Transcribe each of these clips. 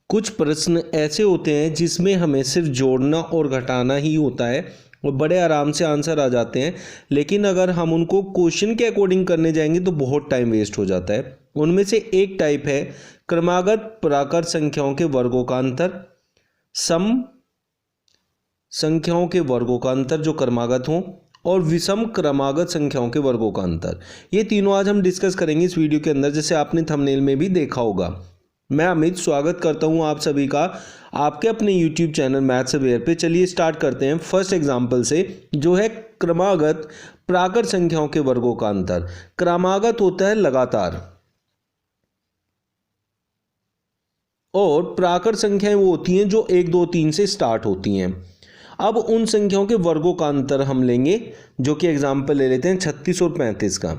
कुछ प्रश्न ऐसे होते हैं जिसमें हमें सिर्फ जोड़ना और घटाना ही होता है और बड़े आराम से आंसर आ जाते हैं, लेकिन अगर हम उनको क्वेश्चन के अकॉर्डिंग करने जाएंगे तो बहुत टाइम वेस्ट हो जाता है। उनमें से एक टाइप है क्रमागत प्राकृत संख्याओं के वर्गों का अंतर, सम संख्याओं के वर्गों का अंतर जो क्रमागत हों, और विषम क्रमागत संख्याओं के वर्गों का अंतर। ये तीनों आज हम डिस्कस करेंगे इस वीडियो के अंदर, जैसे आपने थंबनेल में भी देखा होगा। मैं अमित स्वागत करता हूं आप सभी का आपके अपने YouTube चैनल मैथ्स अवेयर पे। चलिए स्टार्ट करते हैं फर्स्ट एग्जांपल से, जो है क्रमागत प्राकृत संख्याओं के वर्गों का अंतर। क्रमागत होता है लगातार और प्राकृत संख्याएं वो होती हैं जो 1 2 3 से स्टार्ट होती हैं। अब उन संख्याओं के वर्गों का अंतर हम लेंगे, जो कि एग्जाम्पल ले लेते हैं 36 और 35 का।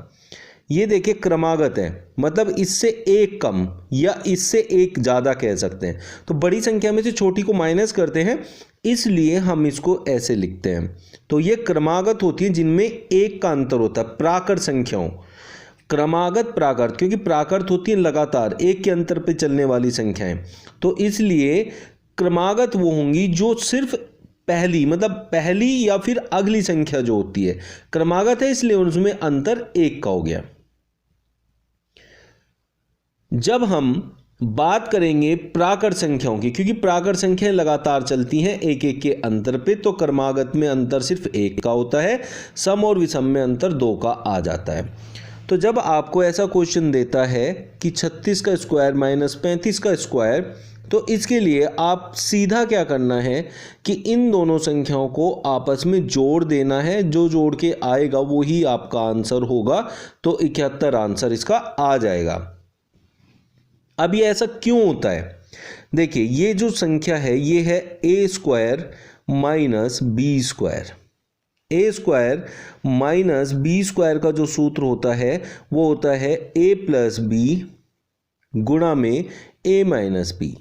ये देखिए क्रमागत है, मतलब इससे एक कम या इससे एक ज़्यादा कह सकते हैं। तो बड़ी संख्या में से छोटी को माइनस करते हैं, इसलिए हम इसको ऐसे लिखते हैं। तो ये क्रमागत होती है जिनमें एक का अंतर होता है प्राकृत संख्याओं। क्रमागत प्राकृत, क्योंकि प्राकृत होती है लगातार एक के अंतर पे चलने वाली संख्याएं, तो इसलिए क्रमागत वो होंगी जो सिर्फ पहली, मतलब पहली या फिर अगली संख्या जो होती है क्रमागत है, इसलिए उसमें अंतर एक का हो गया। जब हम बात करेंगे प्राकृत संख्याओं की, क्योंकि प्राकृत संख्याएं लगातार चलती हैं एक एक के अंतर पे, तो क्रमागत में अंतर सिर्फ एक का होता है, सम और विषम में अंतर 2 का आ जाता है। तो जब आपको ऐसा क्वेश्चन देता है कि 36 का स्क्वायर माइनस 35 का स्क्वायर, तो इसके लिए आप सीधा क्या करना है कि इन दोनों संख्याओं को आपस में जोड़ देना है। जो जोड़ के आएगा वो ही आपका आंसर होगा, तो 71 आंसर इसका आ जाएगा। अब ये ऐसा क्यों होता है? देखिए, ये जो संख्या है ये है ए स्क्वायर माइनस बी स्क्वायर। ए स्क्वायर माइनस बी स्क्वायर का जो सूत्र होता है वो होता है ए प्लस बी गुणा में ए माइनस बी।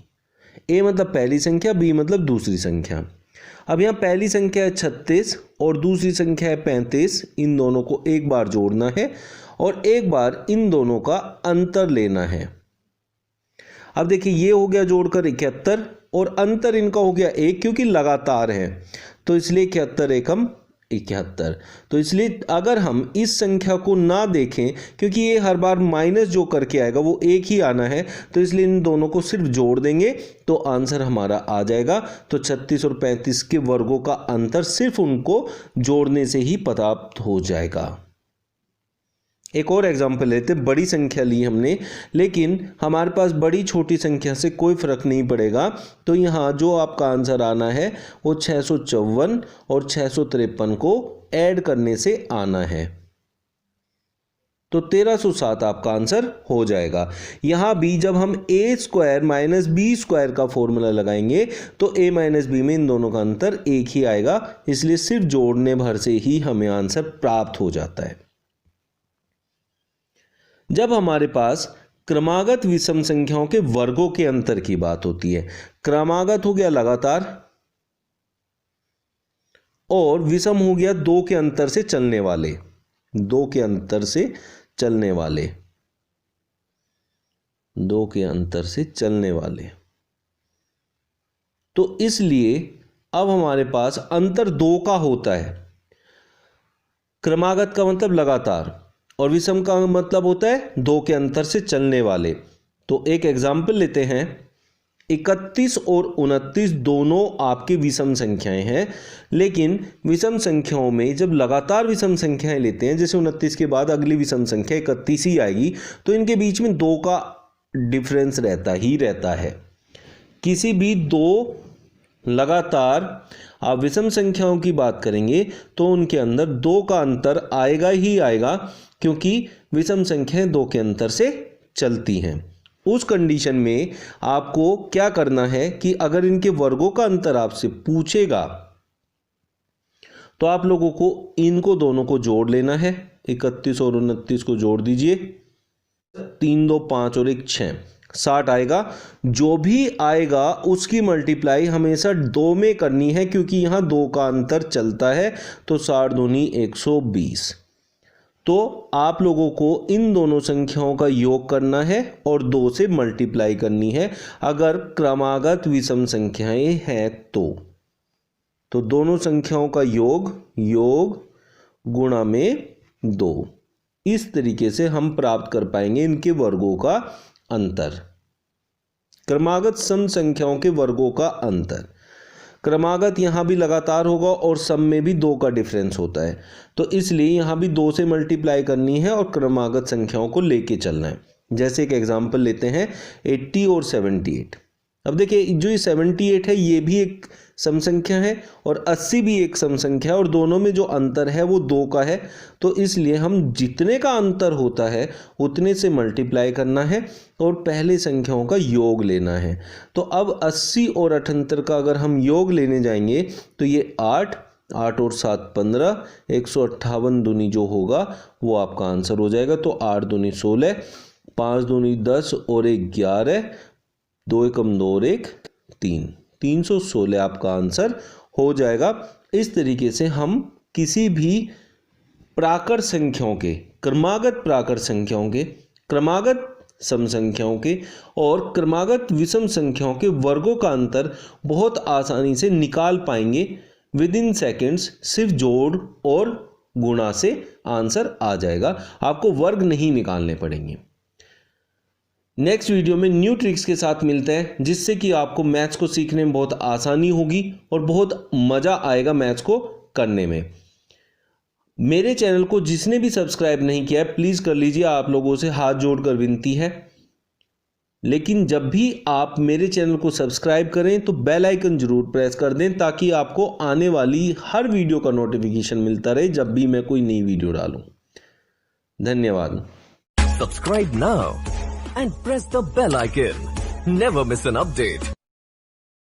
ए मतलब पहली संख्या, बी मतलब दूसरी संख्या। अब यहाँ पहली संख्या है 36 और दूसरी संख्या है 35। इन दोनों को एक बार जोड़ना है और एक बार इन दोनों का अंतर लेना है। अब देखिए, ये हो गया जोड़कर 71 और अंतर इनका हो गया 1, क्योंकि लगातार है, तो इसलिए 71 एकम 71। तो इसलिए अगर हम इस संख्या को ना देखें, क्योंकि ये हर बार माइनस जो करके आएगा वो एक ही आना है, तो इसलिए इन दोनों को सिर्फ जोड़ देंगे तो आंसर हमारा आ जाएगा। तो 36 और 35 के वर्गों का अंतर सिर्फ उनको जोड़ने से ही प्राप्त हो जाएगा। एक और एग्जाम्पल लेते हैं। बड़ी संख्या ली हमने, लेकिन हमारे पास बड़ी छोटी संख्या से कोई फर्क नहीं पड़ेगा, तो यहाँ जो आपका आंसर आना है वो 654 और 653 को ऐड करने से आना है, तो 1307 आपका आंसर हो जाएगा। यहाँ भी जब हम ए स्क्वायर माइनस बी स्क्वायर का फॉर्मूला लगाएंगे तो ए माइनस बी में इन दोनों का अंतर एक ही आएगा, इसलिए सिर्फ जोड़ने भर से ही हमें आंसर प्राप्त हो जाता है। जब हमारे पास क्रमागत विषम संख्याओं के वर्गों के अंतर की बात होती है, क्रमागत हो गया लगातार और विषम हो गया 2 के अंतर से चलने वाले, 2 के अंतर से चलने वाले, 2 के अंतर से चलने वाले। तो इसलिए अब हमारे पास अंतर 2 का होता है। क्रमागत का मतलब लगातार और विषम का मतलब होता है 2 के अंतर से चलने वाले। तो एक एग्जाम्पल लेते हैं। 31 और 29 दोनों आपकी विषम संख्याएं हैं, लेकिन विषम संख्याओं में जब लगातार विषम संख्याएं लेते हैं, जैसे 29 के बाद अगली विषम संख्या 31 ही आएगी, तो इनके बीच में 2 का डिफरेंस रहता ही रहता है। किसी भी 2 लगातार आप विषम संख्याओं की बात करेंगे तो उनके अंदर 2 का अंतर आएगा ही आएगा, क्योंकि विषम संख्याएं 2 के अंतर से चलती हैं। उस कंडीशन में आपको क्या करना है कि अगर इनके वर्गों का अंतर आपसे पूछेगा तो आप लोगों को इनको दोनों को जोड़ लेना है। 31 और 29 को जोड़ दीजिए, 3 2 5 और 1 6, 60 आएगा। जो भी आएगा उसकी मल्टीप्लाई हमेशा 2 में करनी है, क्योंकि यहाँ 2 का अंतर चलता है, तो 60 दूनी 120। तो आप लोगों को इन दोनों संख्याओं का योग करना है और 2 से मल्टीप्लाई करनी है अगर क्रमागत विषम संख्याएं हैं तो दोनों संख्याओं का योग गुणा में 2। इस तरीके से हम प्राप्त कर पाएंगे इनके वर्गों का अंतर, क्रमागत सम संख्याओं के वर्गों का अंतर। क्रमागत यहाँ भी लगातार होगा और सम में भी 2 का डिफरेंस होता है, तो इसलिए यहाँ भी 2 से मल्टीप्लाई करनी है और क्रमागत संख्याओं को लेके चलना है। जैसे एक एग्जांपल लेते हैं 80 और 78। अब देखिए जो ये 78 है ये भी एक सम संख्या है और 80 भी एक सम संख्या है और दोनों में जो अंतर है वो 2 का है, तो इसलिए हम जितने का अंतर होता है उतने से मल्टीप्लाई करना है और पहले संख्याओं का योग लेना है। तो अब 80 और 78 का अगर हम योग लेने जाएंगे तो ये 8 और 7 15, 158 दूनी जो होगा वो आपका आंसर हो जाएगा। तो 8 दूनी 16, 5 दूनी 10 और 1 11, 2 एकम 2 और 1 3, 316 आपका आंसर हो जाएगा। इस तरीके से हम किसी भी प्राकृत संख्याओं के, क्रमागत प्राकृत संख्याओं के, क्रमागत सम संख्याओं के और क्रमागत विषम संख्याओं के वर्गों का अंतर बहुत आसानी से निकाल पाएंगे विद इन सेकेंड्स। सिर्फ जोड़ और गुणा से आंसर आ जाएगा, आपको वर्ग नहीं निकालने पड़ेंगे। नेक्स्ट वीडियो में न्यू ट्रिक्स के साथ मिलते हैं जिससे कि आपको मैथ्स को सीखने में बहुत आसानी होगी और बहुत मज़ा आएगा मैथ्स को करने में। मेरे चैनल को जिसने भी सब्सक्राइब नहीं किया है प्लीज़ कर लीजिए, आप लोगों से हाथ जोड़कर विनती है। लेकिन जब भी आप मेरे चैनल को सब्सक्राइब करें तो बेल आइकन जरूर प्रेस कर दें ताकि आपको आने वाली हर वीडियो का नोटिफिकेशन मिलता रहे जब भी मैं कोई नई वीडियो डालूं। धन्यवाद। Subscribe now and press the bell icon. Never miss an update.